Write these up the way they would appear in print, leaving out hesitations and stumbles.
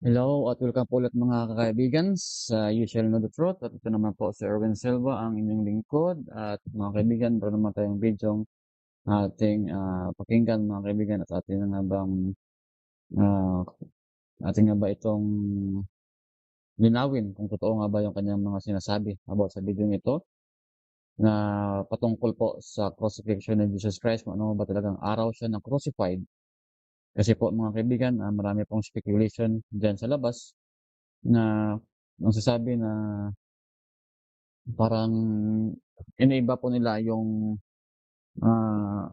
Hello at welcome po ulit mga kaibigan sa You Shall Know the Truth. At ito naman po si Erwin Silva, ang inyong lingkod. At mga kaibigan, meron naman tayong video ating pakinggan mga kaibigan. At ating na nga bang ah, ating nga ba itong linawin kung totoo nga ba yung kanyang mga sinasabi about sa video ito na patungkol po sa crucifixion ni Jesus Christ, kung ano ba talagang araw siya na crucified. Kasi po mga kaibigan, marami pong speculation dyan sa labas na nagsasabi na parang iniiba po nila ah,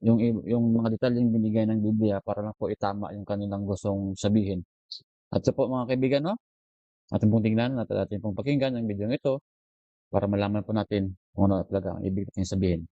yung mga detalyeng binigay ng Biblia para lang po itama yung kanilang gustong sabihin. At so po mga kaibigan 'no, atin pong tingnan at atin pong pakinggan ang bidyong ito para malaman po natin kung ano talaga ang ibig nitong sabihin.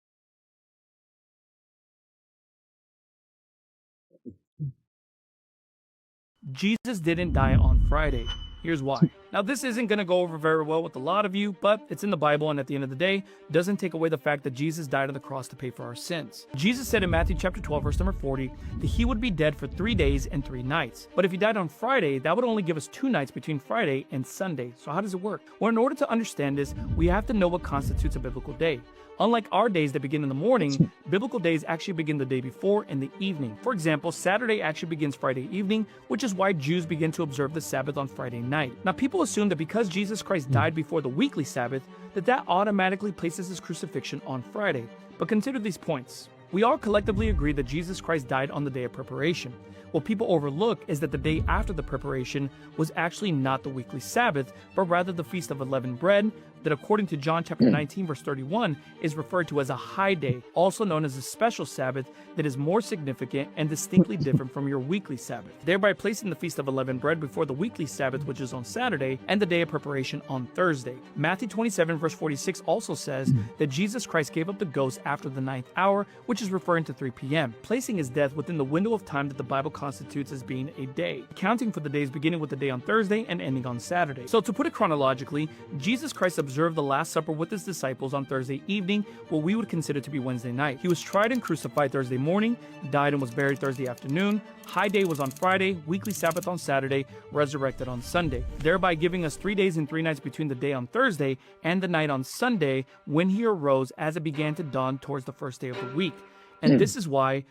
Jesus didn't die on Friday. Here's why. Now, this isn't going to go over very well with a lot of you, but it's in the Bible, and at the end of the day, doesn't take away the fact that Jesus died on the cross to pay for our sins. Jesus said in Matthew chapter 12, verse number 40, that he would be dead for 3 days and 3 nights. But if he died on Friday, that would only give us 2 nights between Friday and Sunday. So how does it work? Well, in order to understand this, we have to know what constitutes a biblical day. Unlike our days that begin in the morning, biblical days actually begin the day before in the evening. For example, Saturday actually begins Friday evening, which is why Jews begin to observe the Sabbath on Friday night. Now, people assume that because Jesus Christ died before the weekly Sabbath, that automatically places his crucifixion on Friday. But consider these points. We all collectively agree that Jesus Christ died on the day of preparation. What people overlook is that the day after the preparation was actually not the weekly Sabbath, but rather the Feast of Unleavened Bread, that according to John chapter 19 verse 31 is referred to as a high day, also known as a special Sabbath that is more significant and distinctly different from your weekly Sabbath, thereby placing the Feast of Unleavened Bread before the weekly Sabbath, which is on Saturday, and the day of preparation on Thursday. Matthew 27 verse 46 also says that Jesus Christ gave up the ghost after the 9th hour, which is referring to 3 p.m., placing his death within the window of time that the Bible constitutes as being a day, accounting for the days beginning with the day on Thursday and ending on Saturday. So to put it chronologically, Jesus Christ observed the Last Supper with his disciples on Thursday evening, what we would consider to be Wednesday night. He was tried and crucified Thursday morning, died and was buried Thursday afternoon. High day was on Friday, weekly Sabbath on Saturday, resurrected on Sunday, thereby giving us 3 days and 3 nights between the day on Thursday and the night on Sunday when he arose as it began to dawn towards the first day of the week. And this is why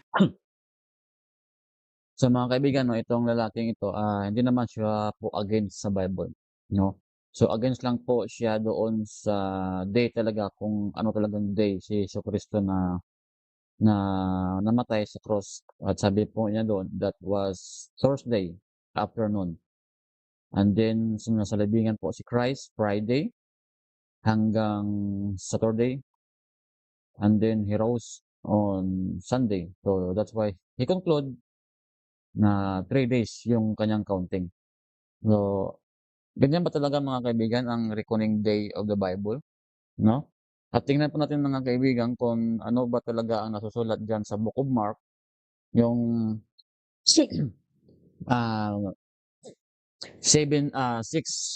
Sa mga kaibigan 'no, itong lalaking ito, hindi naman siya po against sa Bible, 'no. So, against lang po siya doon sa day talaga kung ano talagang day si Jesucristo na na namatay sa cross at sabi po niya doon that was Thursday afternoon. And then sinasalibingan po si Christ Friday hanggang Saturday and then he rose on Sunday. So that's why he conclude na 3 days yung kanyang counting. So ganyan ba talaga mga kaibigan ang reckoning day of the Bible, no? At tingnan po natin mga kaibigan kung ano ba talaga ang nasusulat diyan sa Book of Mark, yung ah, 6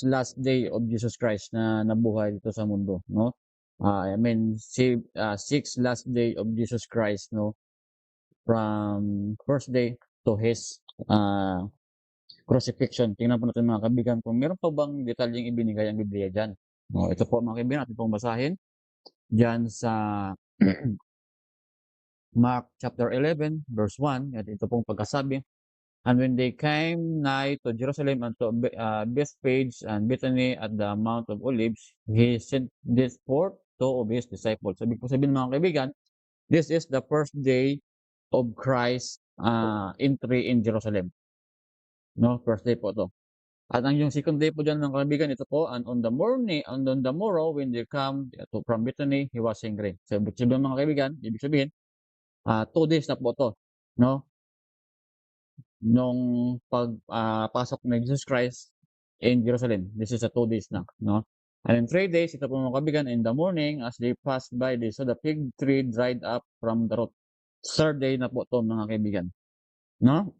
last day of Jesus Christ na nabuhay dito sa mundo, no? I mean, 6 last day of Jesus Christ, no? From first day to his crucifixion. Tingnan po natin mga kaibigan kung meron pa bang detalyeng ibinigay ang Biblia diyan. No, ito po mga kaibigan, atin pong basahin diyan sa Mark chapter 11 verse 1. At ito pong pagkasabi, "And when they came nigh to Jerusalem and to Bethphage and Bethany at the Mount of Olives, he sent these forth two of his disciples." Ibig po sabihin mga kaibigan, this is the first day of Christ entry in Jerusalem. No, first day po 'to. At ang yung second day po diyan mga kaibigan, ito po, "And on the morning and on the morrow when they come from Bethany, he was hungry." So ibig sabihin mga kaibigan, ibig sabihin, 2 days na po 'to, no? Nung pasok ni Jesus Christ in Jerusalem. This is a 2 days na, no? And in 3 days, ito po mga kaibigan, in the morning, as they passed by, they saw the fig tree dried up from the root. Third day na po 'to mga kaibigan, no?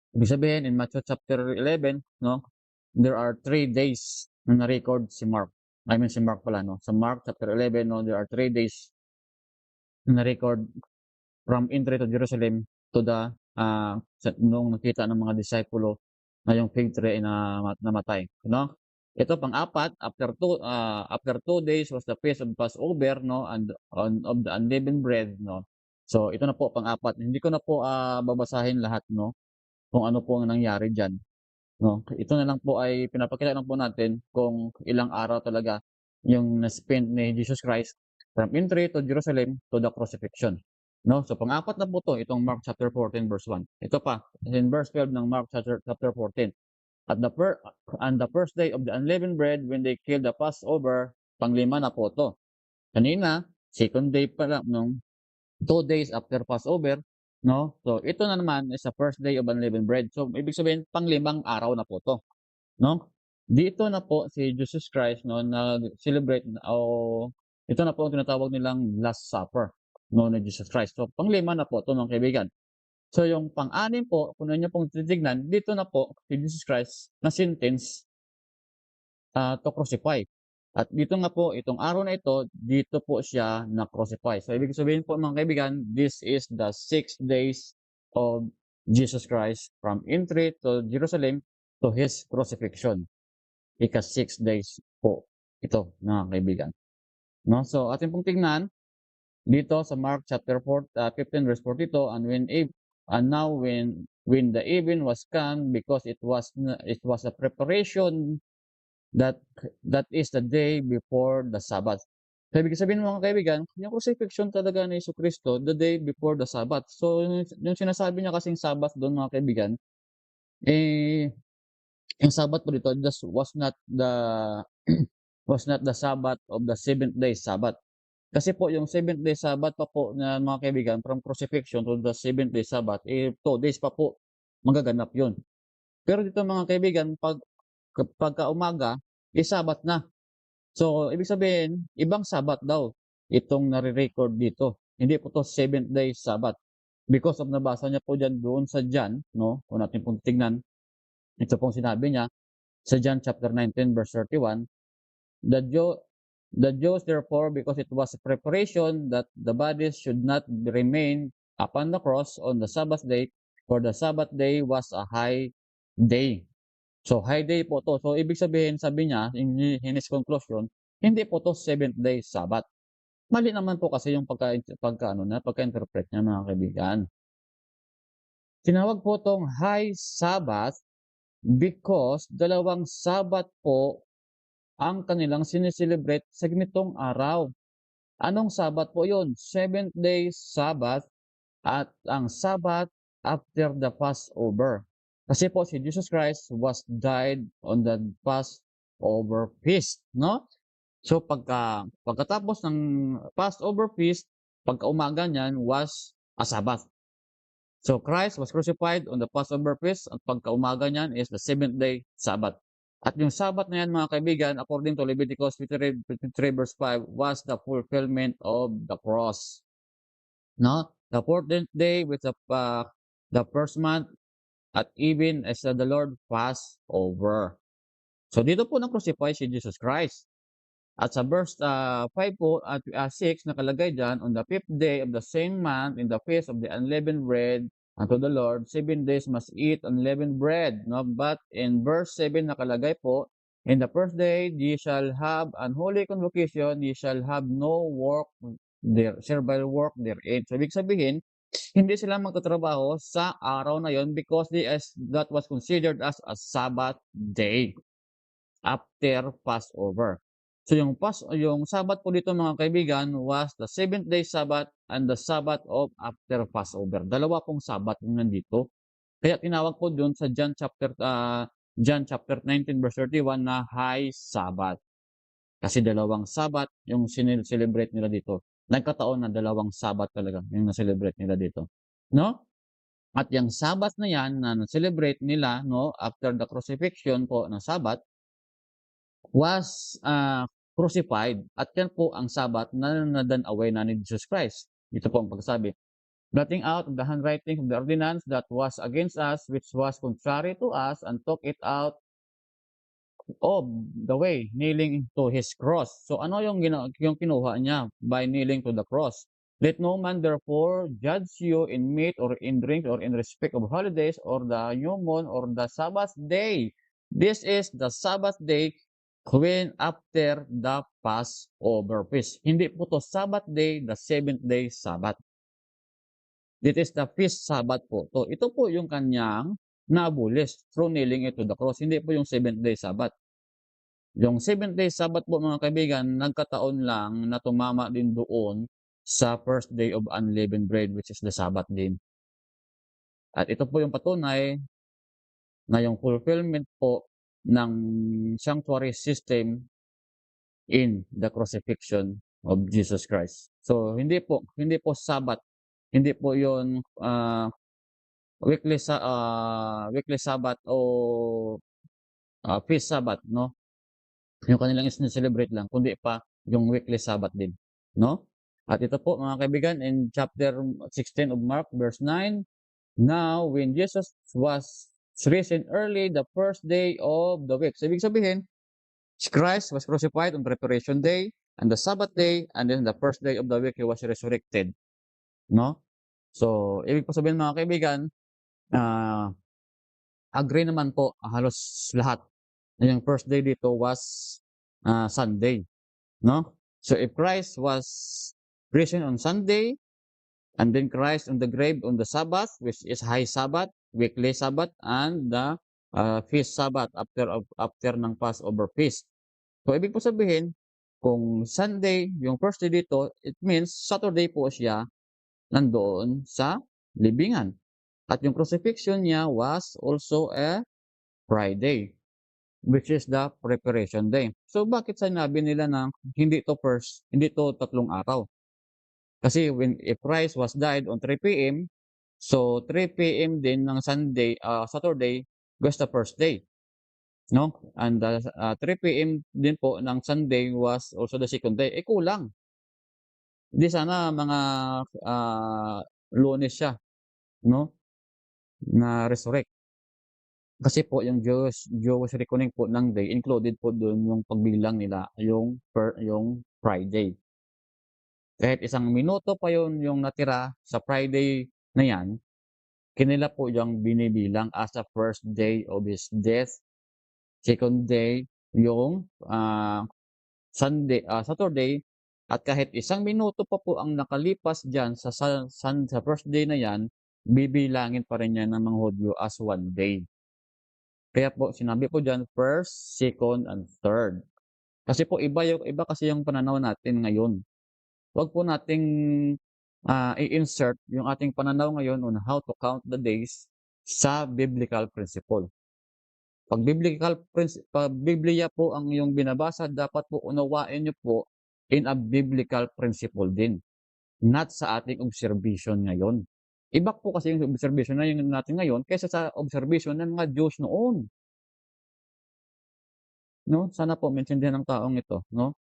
Ibig sabihin, in Matthew chapter 11, no, there are 3 days na na-record si Mark. I mean, si Mark pala, no? Sa Mark chapter 11, no, there are 3 days na na-record from entry to Jerusalem to the nung nakita ng mga disipulo na yung fig tree ay namatay, no? Ito pang-apat, after 2 days was the feast of Passover, no, and of the unleavened bread, no. So ito na po pang-apat. Hindi ko na po babasahin lahat, no, kung ano po ang nangyari diyan, no. Ito na lang po ay pinapakita lang po natin kung ilang araw talaga yung na-spend ni Jesus Christ from entry to Jerusalem to the crucifixion, no. So pang-apat na po 'to, itong Mark chapter 14 verse 1. Ito pa, in verse 12 ng Mark chapter 14. At the first day of the unleavened bread, when they killed the Passover, panglima na po to. Kanina, second day pa lang, nung 2 days after Passover, no? So, ito na naman is the first day of unleavened bread. So, ibig sabihin, panglimang araw na po to, no? Dito na po si Jesus Christ, no, nag-celebrate, o ito na po ang tinatawag nilang Last Supper, no, ni Jesus Christ. So, panglima na po to, mga kaibigan. So yung pang-anim po, kung niyo pong titignan, dito na po si Jesus Christ na sentence to crucify. At dito nga po, itong araw na ito, dito po siya na-crucify. So ibig sabihin po mga kaibigan, this is the 6 days of Jesus Christ from entry to Jerusalem to His crucifixion. Ika 6 days po ito mga kaibigan. No? So atin pong tingnan, dito sa Mark chapter 15 verse 42, and now when the even was come, because it was a preparation, that is the day before the Sabbath. So ibig sabihin mga kaibigan, yung crucifixion talaga ni Jesucristo the day before the Sabbath. So yung sinasabi niya kasing Sabbath doon mga kaibigan, yung Sabbath po dito just was not the Sabbath of the 7th-day Sabbath. Kasi po yung 7th-day Sabbath pa po na mga kaibigan, from crucifixion to the 7th-day Sabbath, 2 days pa po magaganap yun. Pero dito mga kaibigan, pagka umaga, Sabbath na. So, ibig sabihin, ibang Sabbath daw itong nare-record dito. Hindi po to 7th-day Sabbath. Because of nabasa niya po dyan doon sa John, no? Kung natin pong tignan, ito pong sinabi niya sa John chapter 19 verse 31, The Jews therefore, because it was a preparation that the bodies should not remain upon the cross on the Sabbath day, for the Sabbath day was a high day. So high day po to. So ibig sabihin, sabi niya in his conclusion, hindi po to 7th-day Sabbath. Mali naman po kasi yung pagka-interpret niya mga kaibigan. Tinawag po tong high Sabbath because dalawang Sabbath po ang kanilang sineselebrate sa ganitong araw. Anong Sabbath po yun? 7th-day Sabbath at ang Sabbath after the Passover. Kasi po si Jesus Christ was died on the Passover feast, no? So pagkatapos ng Passover feast, pagkaumaga niyan was a Sabbath. So Christ was crucified on the Passover feast at pagkaumaga niyan is the 7th-day Sabbath. At yung Sabbath na yan mga kaibigan, according to Leviticus 53 verse 5, was the fulfillment of the cross. No? The 14th day with the first month at even as the Lord passed over. So dito po na-crucify si Jesus Christ. At sa verse 5 po at 6 nakalagay dyan, on the 5th day of the same month in the feast of the unleavened bread, unto the Lord, 7 days must eat unleavened bread. No? But in verse 7 nakalagay po, in the first day ye shall have an holy convocation, ye shall have no work there, servile work therein. So ibig sabihin, hindi sila magtatrabaho sa araw na yon because that was considered as a Sabbath day after Passover. So yung Sabbath po dito mga kaibigan was the 7th-day Sabbath and the Sabbath of after Passover. Dalawa pong Sabbath yung nandito. Kaya tinawag po doon sa John chapter 19 verse 31 na high Sabbath. Kasi dalawang Sabbath yung celebrate nila dito. Nagkataon na dalawang Sabbath talaga yung na-celebrate nila dito. No? At yung Sabbath na yan na na-celebrate nila, no, after the crucifixion po ng Sabbath was crucified. At yan po ang Sabbath na nadan away na ni Jesus Christ. Ito po ang pagsabi. Blotting out of the handwriting of the ordinance that was against us, which was contrary to us, and took it out of the way, nailing to his cross. So ano yung kinuha niya by nailing to the cross? Let no man therefore judge you in meat or in drink or in respect of holidays or the new moon or the Sabbath day. This is the Sabbath day when after the Passover feast. Hindi po to Sabbath day, the seventh day Sabbath. This is the feast Sabbath po to. Ito po yung kanyang na-abolish through nailing it to the cross. Hindi po yung seventh day Sabbath. Yung seventh day Sabbath po mga kaibigan, nagkataon lang na tumama din doon sa first day of unleavened bread, which is the Sabbath din. At ito po yung patunay na yung fulfillment po ng sanctuary system in the crucifixion of Jesus Christ. So hindi po Sabbath, hindi po 'yon weekly Sabbath o feast Sabbath, no? Yung kanilang celebrate lang, kundi pa yung weekly Sabbath din, no? At ito po mga kaibigan, in chapter 16 of Mark, verse 9, now when Jesus was risen early the first day of the week. So, ibig sabihin, Christ was crucified on preparation day, and the Sabbath day, and then the first day of the week, He was resurrected, no? So, ibig po sabihin mga kaibigan, agree naman po halos lahat na yung first day dito was Sunday, no? So if Christ was risen on Sunday, and then Christ on the grave on the Sabbath, which is high Sabbath, weekly Sabbath, and the feast Sabbath after ng Passover feast. So ibig po sabihin, kung Sunday, yung first day dito, it means Saturday po siya nandoon sa libingan. At yung crucifixion niya was also a Friday, which is the preparation day. So bakit sinabi nila na hindi to tatlong araw? Kasi if Christ was died on 3 p.m., so 3 p.m. din ng Saturday was the first day, no? And 3 p.m. din po ng Sunday was also the second day. Kulang. Di sana mga Lunes siya, no? Na resurrect. Kasi po yung Jewish reckoning po ng day, included po doon yung pagbilang nila yung Friday. Kahit isang minuto pa yun yung natira sa Friday na yan, kanila po yung binibilang as the first day of his death, second day yung Saturday, at kahit isang minuto pa po ang nakalipas dyan sa first day na yan, bibilangin pa rin yan ng mga Hudyo as one day. Kaya po sinabi po diyan first, second, and third. Kasi po iba kasi yung pananaw natin ngayon. Huwag po nating i-insert yung ating pananaw ngayon on how to count the days sa biblical principle. Pag Biblia po ang iyong binabasa, dapat po unawain niyo po in a biblical principle din, not sa ating observation ngayon. Iba po kasi yung observation na yun natin ngayon kaysa sa observation ng mga Diyos noon. No? Sana po maintindihan ng taong ito, no?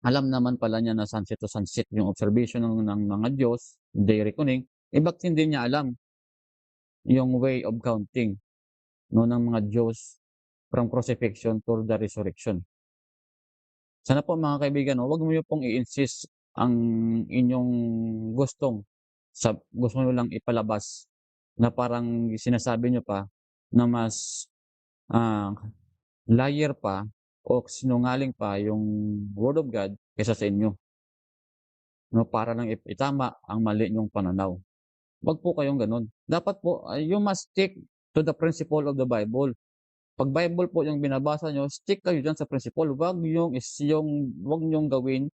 Alam naman pala niya na sunset to sunset yung observation ng mga Diyos, day reckoning, bakit hindi niya alam yung way of counting, no, ng mga Diyos from crucifixion to the resurrection. Sana po mga kaibigan, no, wag mo niyo pong i-insist ang inyong gusto niyo lang ipalabas na parang sinasabi niyo pa na mas liar pa o sinungaling pa yung Word of God kaysa sa inyo. No, para lang itama ang mali niyong pananaw. Wag po kayong ganun. Dapat po, you must stick to the principle of the Bible. Pag Bible po yung binabasa nyo, stick kayo dyan sa principle. Wag niyong gawin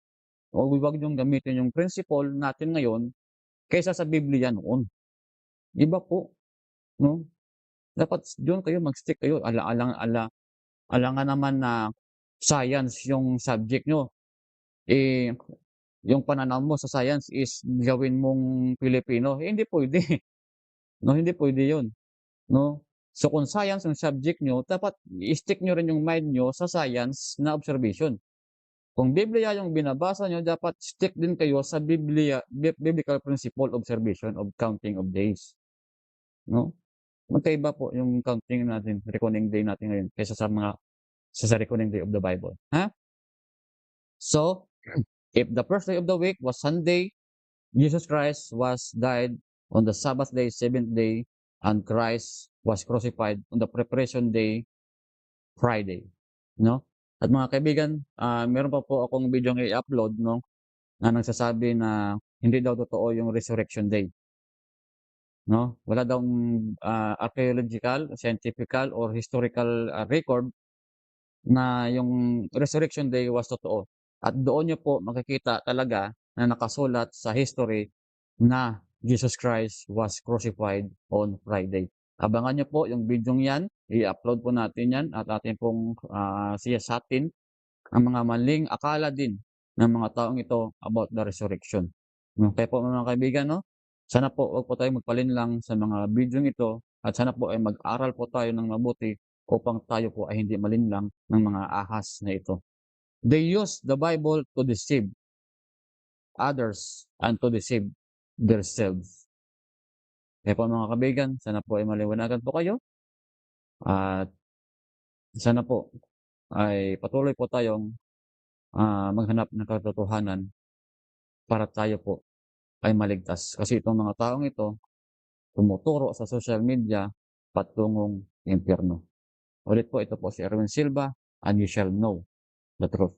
o wag niyong gamitin yung principle natin ngayon kaysa sa Biblia noon. Iba po, no? Dapat doon kayo mag-stick kayo. Alangan naman na science yung subject nyo. Yung pananaw mo sa science is gawin mong Pilipino. Hindi pwede. No, hindi pwede yun. No? So kung science yung subject nyo, dapat i-stick nyo rin yung mind nyo sa science na observation. Kung Biblia yung binabasa nyo, dapat stick din kayo sa biblical principle observation of counting of days. No? Magkaiba po yung counting natin, reckoning day natin ngayon kaysa sa reckoning day of the Bible. Ha? So, if the first day of the week was Sunday, Jesus Christ was died on the Sabbath day, seventh day, and Christ was crucified on the preparation day, Friday. No? At mga kaibigan, meron pa po akong video i-upload, no, na nagsasabi na hindi daw totoo yung resurrection day. No? Wala daw archaeological, scientifical, or historical record na yung resurrection day was totoo. At doon niyo po makikita talaga na nakasulat sa history na Jesus Christ was crucified on Friday. Abangan niyo po yung video yan, i-upload po natin yan at atin pong siyasatin ang mga maling akala din ng mga taong ito about the resurrection. Kaya po mga kaibigan, no? Sana po wag po tayong magpalinlang sa mga video ito at sana po ay mag-aral po tayo ng mabuti upang tayo po ay hindi malinlang ng mga ahas na ito. They use the Bible to deceive others and to deceive themselves. Kaya po mga kaibigan, sana po ay maliwanagan po kayo at sana po ay patuloy po tayong maghanap ng katotohanan para tayo po ay maligtas. Kasi itong mga taong ito, tumuturo sa social media patungong impyerno. Ulit po, ito po si Erwin Silva, and you shall know the truth.